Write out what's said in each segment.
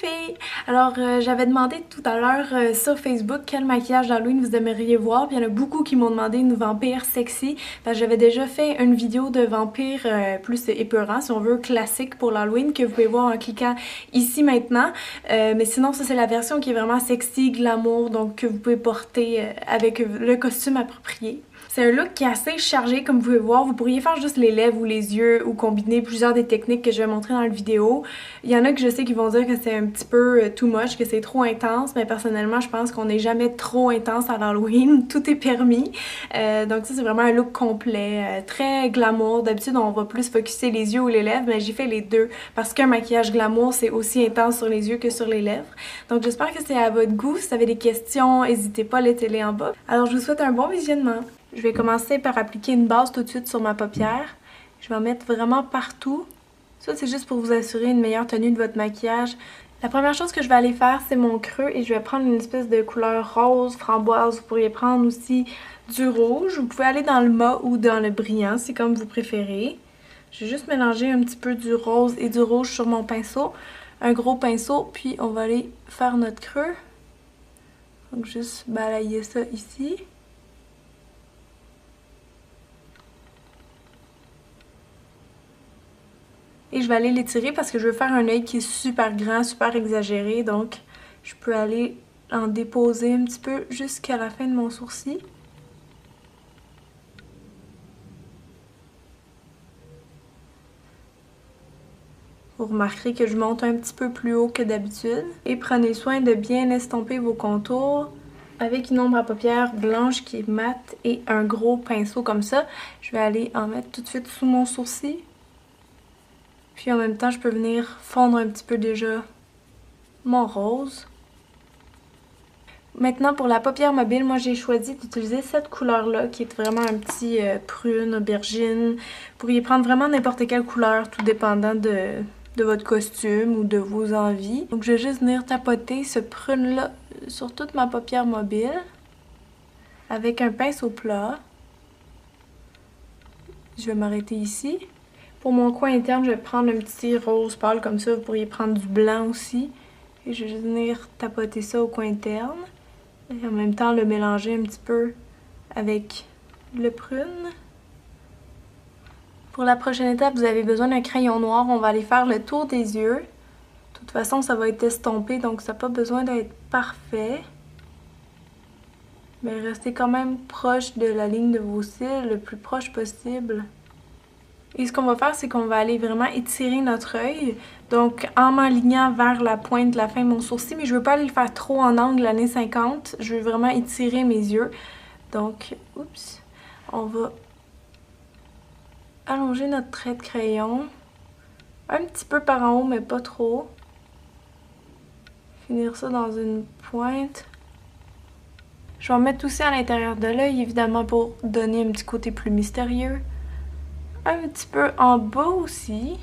filles! Alors, j'avais demandé tout à l'heure sur Facebook quel maquillage d'Halloween vous aimeriez voir, puis il y en a beaucoup qui m'ont demandé une vampire sexy. J'avais déjà fait une vidéo de vampire plus épeurant, si on veut, classique pour l'Halloween, que vous pouvez voir en cliquant ici maintenant. Mais sinon, ça c'est la version qui est vraiment sexy, glamour, donc que vous pouvez porter avec le costume approprié. C'est un look qui est assez chargé, comme vous pouvez voir. Vous pourriez faire juste les lèvres ou les yeux ou combiner plusieurs des techniques que je vais montrer dans la vidéo. Il y en a que je sais qui vont dire que c'est un petit peu too much, que c'est trop intense, mais personnellement, je pense qu'on n'est jamais trop intense à l'Halloween. Tout est permis. Donc ça, c'est vraiment un look complet, très glamour. D'habitude, on va plus focuser les yeux ou les lèvres, mais j'ai fait les deux parce qu'un maquillage glamour, c'est aussi intense sur les yeux que sur les lèvres. Donc j'espère que c'est à votre goût. Si vous avez des questions, n'hésitez pas à les télé en bas. Alors je vous souhaite un bon visionnement. Je vais commencer par appliquer une base tout de suite sur ma paupière. Je vais en mettre vraiment partout. Ça, c'est juste pour vous assurer une meilleure tenue de votre maquillage. La première chose que je vais aller faire, c'est mon creux et je vais prendre une espèce de couleur rose, framboise. Vous pourriez prendre aussi du rouge. Vous pouvez aller dans le mat ou dans le brillant, c'est comme vous préférez. Je vais juste mélanger un petit peu du rose et du rouge sur mon pinceau. Un gros pinceau, puis on va aller faire notre creux. Donc juste balayer ça ici. Et je vais aller l'étirer parce que je veux faire un œil qui est super grand, super exagéré. Donc, je peux aller en déposer un petit peu jusqu'à la fin de mon sourcil. Vous remarquerez que je monte un petit peu plus haut que d'habitude. Et prenez soin de bien estomper vos contours avec une ombre à paupières blanche qui est mate et un gros pinceau comme ça. Je vais aller en mettre tout de suite sous mon sourcil. Puis en même temps, je peux venir fondre un petit peu déjà mon rose. Maintenant, pour la paupière mobile, moi j'ai choisi d'utiliser cette couleur-là qui est vraiment un petit prune, aubergine. Vous pourriez prendre vraiment n'importe quelle couleur, tout dépendant de votre costume ou de vos envies. Donc je vais juste venir tapoter ce prune-là sur toute ma paupière mobile avec un pinceau plat. Je vais m'arrêter ici. Pour mon coin interne, je vais prendre un petit rose pâle comme ça. Vous pourriez prendre du blanc aussi. Et je vais juste venir tapoter ça au coin interne. Et en même temps, le mélanger un petit peu avec le prune. Pour la prochaine étape, vous avez besoin d'un crayon noir. On va aller faire le tour des yeux. De toute façon, ça va être estompé, donc ça n'a pas besoin d'être parfait. Mais restez quand même proche de la ligne de vos cils, le plus proche possible. Et ce qu'on va faire, c'est qu'on va aller vraiment étirer notre œil. Donc, en m'alignant vers la pointe de la fin de mon sourcil, mais je veux pas aller le faire trop en angle années 50. Je veux vraiment étirer mes yeux. Donc, oups, on va allonger notre trait de crayon. Un petit peu par en haut, mais pas trop. Finir ça dans une pointe. Je vais en mettre aussi à l'intérieur de l'œil, évidemment, pour donner un petit côté plus mystérieux. Un petit peu en bas aussi,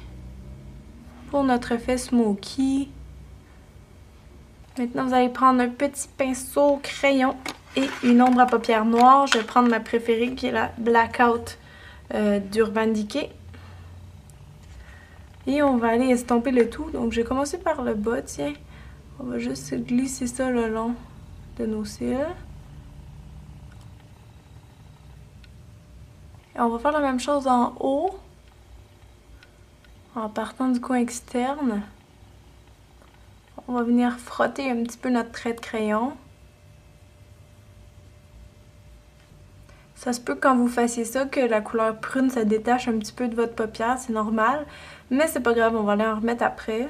pour notre effet smoky. Maintenant, vous allez prendre un petit pinceau crayon et une ombre à paupières noire. Je vais prendre ma préférée qui est la Blackout d'Urban Decay. Et on va aller estomper le tout. Donc, je vais commencer par le bas, tiens. On va juste glisser ça le long de nos cils. Et on va faire la même chose en haut, en partant du coin externe. On va venir frotter un petit peu notre trait de crayon. Ça se peut quand vous fassiez ça que la couleur prune se détache un petit peu de votre paupière, c'est normal. Mais c'est pas grave, on va aller en remettre après.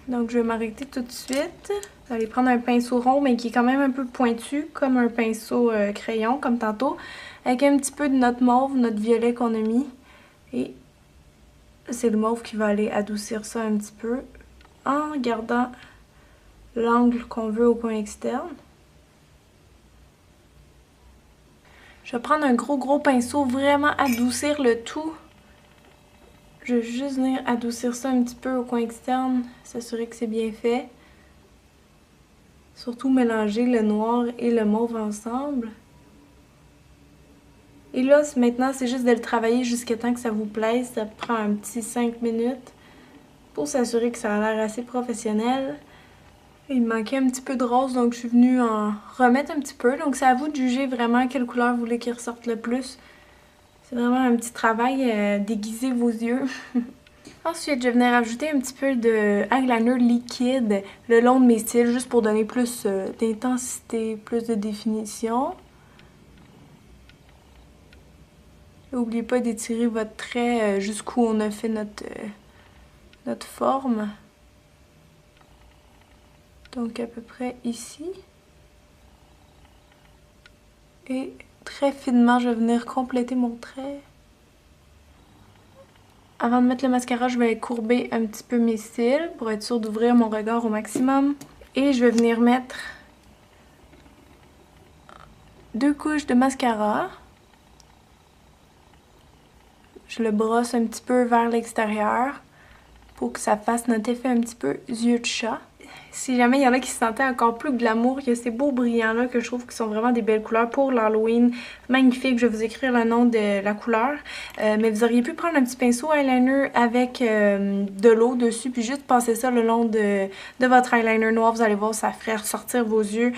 Donc je vais m'arrêter tout de suite. Vous allez prendre un pinceau rond mais qui est quand même un peu pointu, comme un pinceau crayon, comme tantôt. Avec un petit peu de notre mauve, notre violet qu'on a mis. Et c'est le mauve qui va aller adoucir ça un petit peu en gardant l'angle qu'on veut au coin externe. Je vais prendre un gros pinceau, vraiment adoucir le tout. Je vais juste venir adoucir ça un petit peu au coin externe, s'assurer que c'est bien fait. Surtout mélanger le noir et le mauve ensemble. Et là, maintenant, c'est juste de le travailler jusqu'à temps que ça vous plaise. Ça prend un petit 5 minutes pour s'assurer que ça a l'air assez professionnel. Il me manquait un petit peu de rose, donc je suis venue en remettre un petit peu. Donc c'est à vous de juger vraiment quelle couleur vous voulez qu'il ressorte le plus. C'est vraiment un petit travail, déguiser vos yeux. Ensuite, je vais venir ajouter un petit peu de eyeliner liquide le long de mes cils, juste pour donner plus d'intensité, plus de définition. N'oubliez pas d'étirer votre trait jusqu'où on a fait notre forme. Donc à peu près ici. Et très finement, je vais venir compléter mon trait. Avant de mettre le mascara, je vais courber un petit peu mes cils pour être sûre d'ouvrir mon regard au maximum. Et je vais venir mettre 2 couches de mascara. Je le brosse un petit peu vers l'extérieur pour que ça fasse notre effet un petit peu yeux de chat. Si jamais il y en a qui se sentaient encore plus glamour, il y a ces beaux brillants-là que je trouve qui sont vraiment des belles couleurs pour l'Halloween. Magnifique, je vais vous écrire le nom de la couleur. Mais vous auriez pu prendre un petit pinceau eyeliner avec de l'eau dessus, puis juste passer ça le long de votre eyeliner noir. Vous allez voir, ça ferait ressortir vos yeux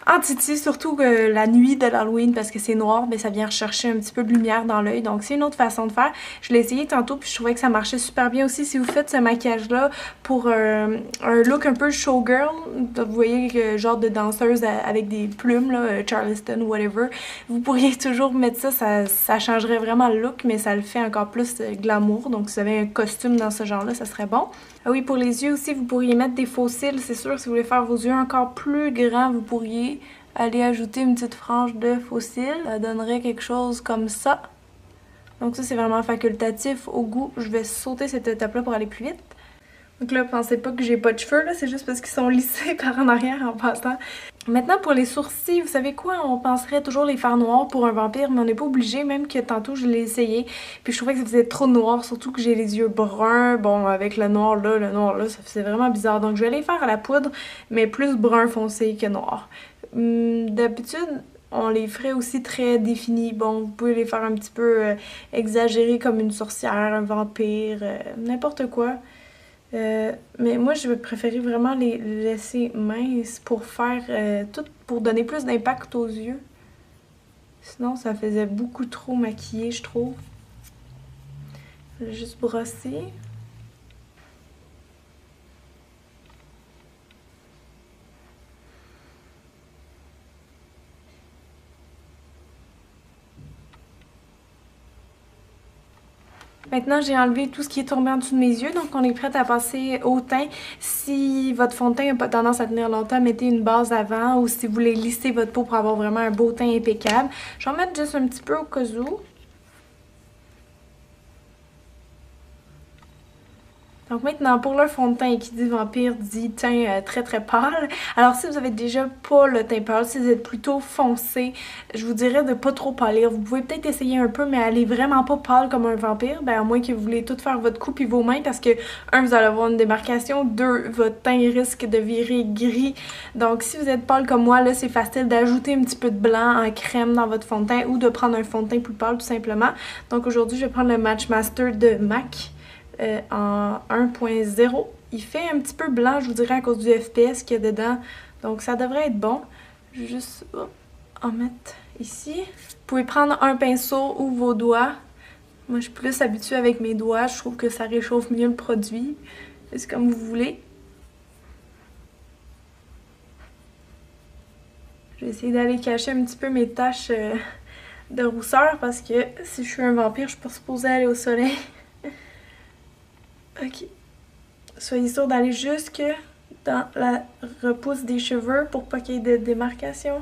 en titi, surtout la nuit de l'Halloween, parce que c'est noir, mais ça vient rechercher un petit peu de lumière dans l'œil. Donc c'est une autre façon de faire. Je l'ai essayé tantôt, puis je trouvais que ça marchait super bien aussi. Si vous faites ce maquillage-là pour un look un peu showgirl, vous voyez, genre de danseuse avec des plumes, là, Charleston, whatever, vous pourriez toujours mettre ça changerait vraiment le look, mais ça le fait encore plus glamour. Donc si vous avez un costume dans ce genre-là, ça serait bon. Ah oui, pour les yeux aussi, vous pourriez mettre des faux cils, c'est sûr. Si vous voulez faire vos yeux encore plus grands, vous pourriez aller ajouter une petite frange de faux cils. Ça donnerait quelque chose comme ça. Donc ça, c'est vraiment facultatif au goût. Je vais sauter cette étape-là pour aller plus vite. Donc là, pensez pas que j'ai pas de cheveux, là, c'est juste parce qu'ils sont lissés par en arrière en passant. Maintenant, pour les sourcils, vous savez quoi? On penserait toujours les faire noirs pour un vampire, mais on n'est pas obligé, même que tantôt je l'ai essayé. Puis je trouvais que ça faisait trop noir, surtout que j'ai les yeux bruns. Bon, avec le noir là, ça faisait vraiment bizarre. Donc je vais les faire à la poudre, mais plus brun foncé que noir. D'habitude, on les ferait aussi très définis. Bon, vous pouvez les faire un petit peu exagérés comme une sorcière, un vampire, n'importe quoi. Mais moi, je vais préférer vraiment les laisser minces pour faire tout, pour donner plus d'impact aux yeux. Sinon, ça faisait beaucoup trop maquillé, je trouve. Je vais juste brosser. Maintenant, j'ai enlevé tout ce qui est tombé en dessous de mes yeux, donc on est prête à passer au teint. Si votre fond de teint n'a pas tendance à tenir longtemps, mettez une base avant, ou si vous voulez lisser votre peau pour avoir vraiment un beau teint impeccable. Je vais en mettre juste un petit peu au cas où. Donc maintenant, pour le fond de teint, qui dit vampire, dit teint très très pâle. Alors si vous avez déjà pas le teint pâle, si vous êtes plutôt foncé, je vous dirais de pas trop pâlir. Vous pouvez peut-être essayer un peu, mais aller vraiment pas pâle comme un vampire, ben à moins que vous voulez tout faire votre cou puis vos mains, parce que, un, vous allez avoir une démarcation, deux, votre teint risque de virer gris. Donc si vous êtes pâle comme moi, là, c'est facile d'ajouter un petit peu de blanc en crème dans votre fond de teint ou de prendre un fond de teint plus pâle tout simplement. Donc aujourd'hui, je vais prendre le Match Master de MAC. En 1.0. Il fait un petit peu blanc, je vous dirais, à cause du FPS qu'il y a dedans. Donc ça devrait être bon. Je vais juste en mettre ici. Vous pouvez prendre un pinceau ou vos doigts. Moi, je suis plus habituée avec mes doigts. Je trouve que ça réchauffe mieux le produit. C'est comme vous voulez. Je vais essayer d'aller cacher un petit peu mes taches de rousseur parce que si je suis un vampire, je suis pas supposée aller au soleil. Ok. Soyez sûr d'aller jusque dans la repousse des cheveux pour pas qu'il y ait de démarcation.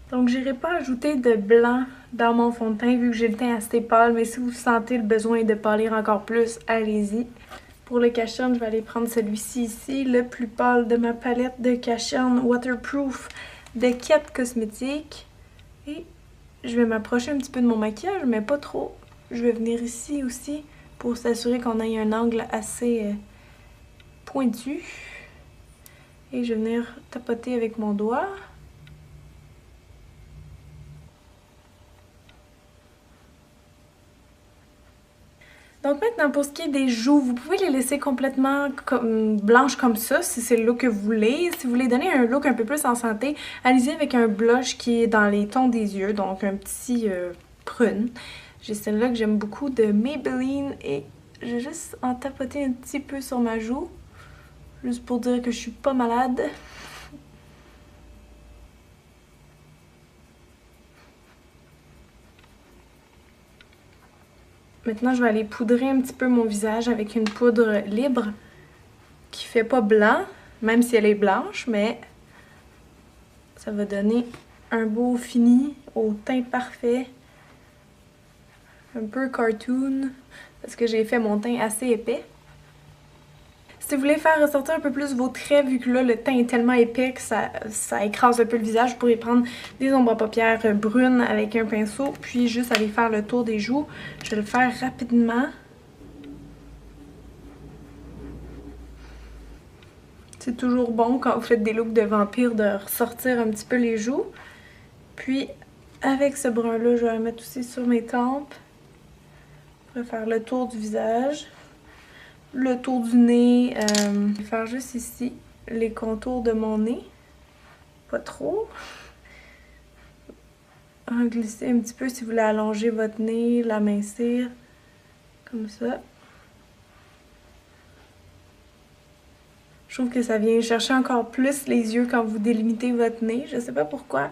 Donc j'irai pas ajouter de blanc dans mon fond de teint vu que j'ai le teint assez pâle, mais si vous sentez le besoin de pâlir encore plus, allez-y. Pour le cache-cerne, je vais aller prendre celui-ci ici, le plus pâle de ma palette de cache-cerne waterproof de Kat Cosmetics. Et je vais m'approcher un petit peu de mon maquillage, mais pas trop. Je vais venir ici aussi pour s'assurer qu'on ait un angle assez pointu. Et je vais venir tapoter avec mon doigt. Donc maintenant, pour ce qui est des joues, vous pouvez les laisser complètement blanches comme ça, si c'est le look que vous voulez. Si vous voulez donner un look un peu plus en santé, allez-y avec un blush qui est dans les tons des yeux, donc un petit prune. J'ai celle-là que j'aime beaucoup de Maybelline et je vais juste en tapoter un petit peu sur ma joue, juste pour dire que je suis pas malade. Maintenant, je vais aller poudrer un petit peu mon visage avec une poudre libre qui fait pas blanc, même si elle est blanche, mais ça va donner un beau fini au teint parfait. Un peu cartoon, parce que j'ai fait mon teint assez épais. Si vous voulez faire ressortir un peu plus vos traits, vu que là le teint est tellement épais que ça écrase un peu le visage, vous pourrez prendre des ombres à paupières brunes avec un pinceau, puis juste aller faire le tour des joues. Je vais le faire rapidement. C'est toujours bon quand vous faites des looks de vampire de ressortir un petit peu les joues. Puis avec ce brun-là, je vais le mettre aussi sur mes tempes. Je vais faire le tour du visage. Le tour du nez, je vais faire juste ici les contours de mon nez, pas trop. En glisser un petit peu si vous voulez allonger votre nez, l'amincir, comme ça. Je trouve que ça vient chercher encore plus les yeux quand vous délimitez votre nez, je sais pas pourquoi,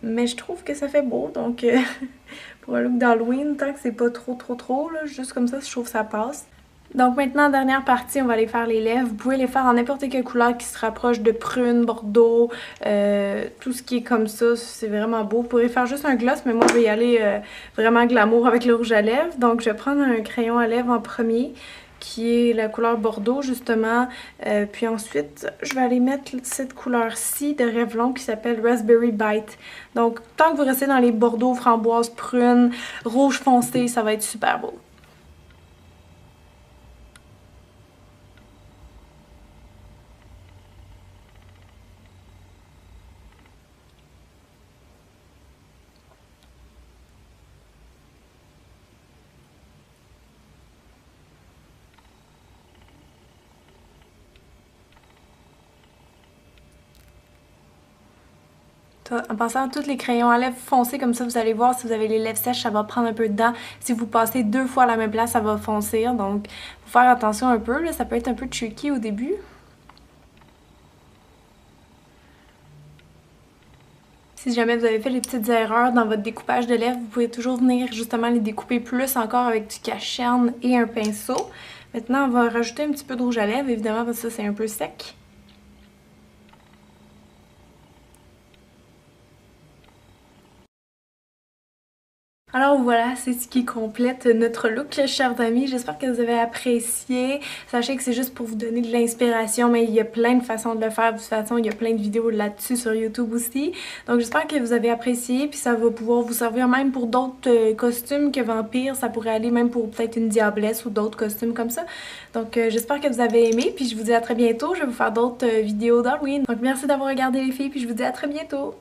mais je trouve que ça fait beau, donc pour un look d'Halloween, tant que c'est pas trop, là, juste comme ça, je trouve que ça passe. Donc maintenant, dernière partie, on va aller faire les lèvres. Vous pouvez les faire en n'importe quelle couleur qui se rapproche de prune, bordeaux, tout ce qui est comme ça, c'est vraiment beau. Vous pourrez faire juste un gloss, mais moi je vais y aller vraiment glamour avec le rouge à lèvres. Donc je vais prendre un crayon à lèvres en premier, qui est la couleur bordeaux justement. Puis ensuite, je vais aller mettre cette couleur-ci de Revlon qui s'appelle Raspberry Bite. Donc tant que vous restez dans les bordeaux, framboise, prune, rouge foncé, ça va être super beau. En passant tous les crayons à lèvres foncés comme ça, vous allez voir si vous avez les lèvres sèches, ça va prendre un peu de dents. Si vous passez 2 fois à la même place, ça va foncer. Donc, faut faire attention un peu, là, ça peut être un peu tricky au début. Si jamais vous avez fait des petites erreurs dans votre découpage de lèvres, vous pouvez toujours venir justement les découper plus encore avec du cache-cerne et un pinceau. Maintenant, on va rajouter un petit peu de rouge à lèvres, évidemment, parce que ça, c'est un peu sec. Alors voilà, c'est ce qui complète notre look, chers amis. J'espère que vous avez apprécié. Sachez que c'est juste pour vous donner de l'inspiration, mais il y a plein de façons de le faire. De toute façon, il y a plein de vidéos là-dessus sur YouTube aussi. Donc j'espère que vous avez apprécié, puis ça va pouvoir vous servir même pour d'autres costumes que vampires. Ça pourrait aller même pour peut-être une diablesse ou d'autres costumes comme ça. Donc j'espère que vous avez aimé, puis je vous dis à très bientôt. Je vais vous faire d'autres vidéos d'Halloween. Donc merci d'avoir regardé les filles, puis je vous dis à très bientôt.